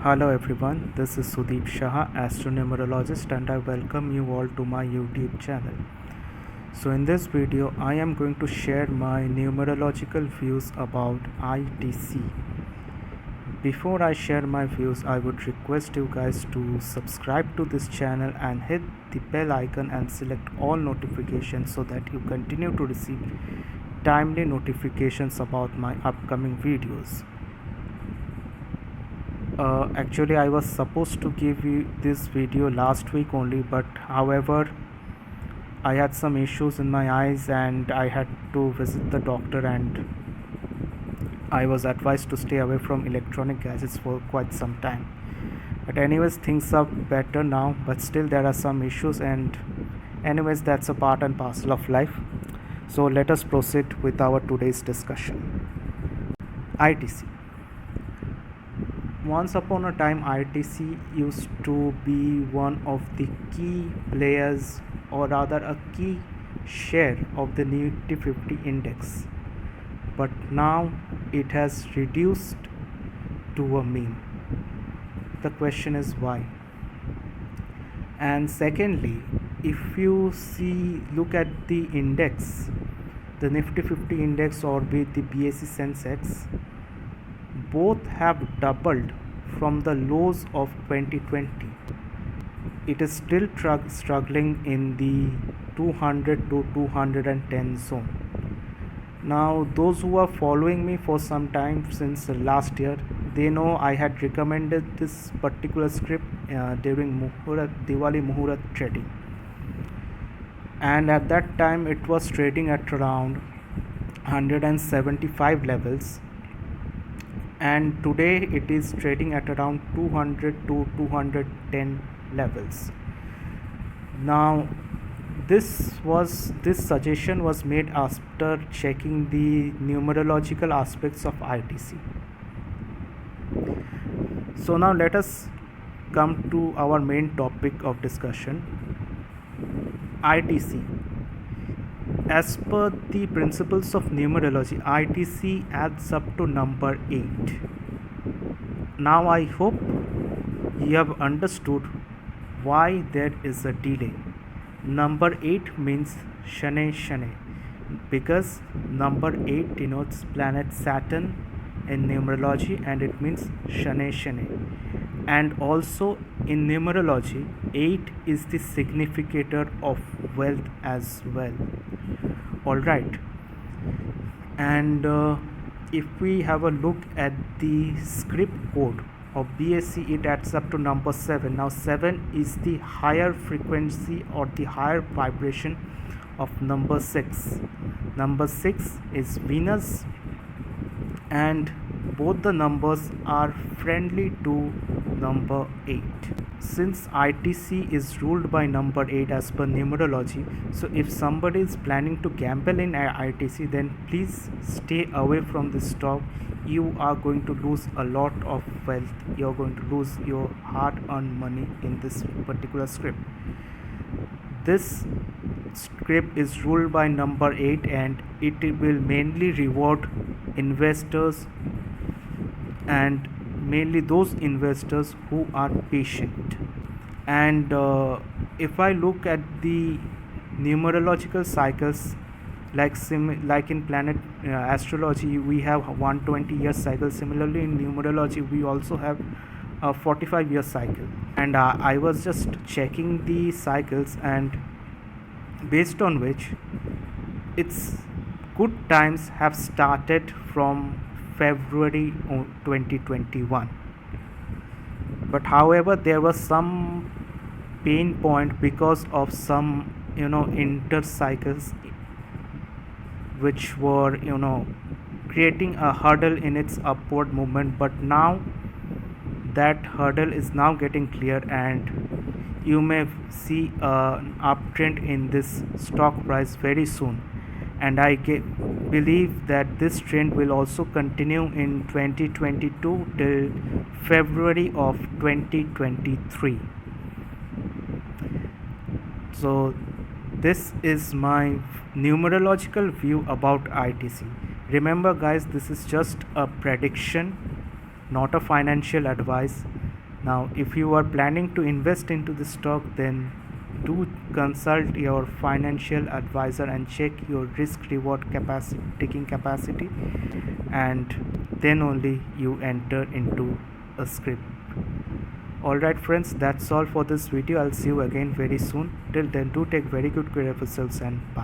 Hello everyone, this is Sudeep Shah, astronumerologist, and I welcome you all to my YouTube channel. So in this video, I am going to share my numerological views about ITC. Before I share my views, I would request you guys to subscribe to this channel and hit the bell icon and select all notifications so that you continue to receive timely notifications about my upcoming videos. Actually, I was supposed to give you this video last week only, but however I had some issues in my eyes and I had to visit the doctor, and I was advised to stay away from electronic gadgets for quite some time. But anyways, things are better now, but still there are some issues, and anyways, that's a part and parcel of life. So let us proceed with our today's discussion. ITC. Once upon a time, ITC used to be one of the key players, or rather a key share of the Nifty 50 index, but now it has reduced to a meme. The question is why? And secondly, if you look at the index, the Nifty 50 index or be it the BSE Sensex, both have doubled from the lows of 2020. It is still struggling in the 200 to 210 zone. Now, those who are following me for some time since last year, they know I had recommended this particular script during Diwali Muhurat trading, and at that time it was trading at around 175 levels, and today it is trading at around 200 to 210 levels. Now this suggestion was made after checking the numerological aspects of ITC. So now let us come to our main topic of discussion, ITC. As per the principles of numerology, ITC adds up to number 8. Now I hope you have understood why there is a delay. Number 8 means Shane Shane, because number 8 denotes planet Saturn in numerology, and it means Shane Shane. And also in numerology, 8 is the significator of wealth as well. Alright, and if we have a look at the script code of BSE, it adds up to number 7. Now 7 is the higher frequency or the higher vibration of number 6. Number 6 is Venus, and both the numbers are friendly to number 8. Since ITC is ruled by number 8 as per numerology, so if somebody is planning to gamble in ITC, then please stay away from this stock. You are going to lose a lot of wealth. You are going to lose your hard-earned money in this particular script. This script is ruled by number 8, and it will mainly reward investors, and mainly those investors who are patient. And if I look at the numerological cycles, like in planet astrology, we have 120-year cycle. Similarly, in numerology, we also have a 45-year cycle. And I was just checking the cycles, and based on which its good times have started from February 2021. But however, there was some pain point because of some inter cycles which were creating a hurdle in its upward movement. But now that hurdle is now getting clear, and you may see an uptrend in this stock price very soon. And I believe that this trend will also continue in 2022 till February of 2023. So this is my numerological view about ITC. Remember guys, this is just a prediction, not a financial advice. Now if you are planning to invest into the stock, then do consult your financial advisor and check your risk reward taking capacity, and then only you enter into a script. Alright friends, that's all for this video. I'll see you again very soon. Till then, do take very good care of yourselves and bye.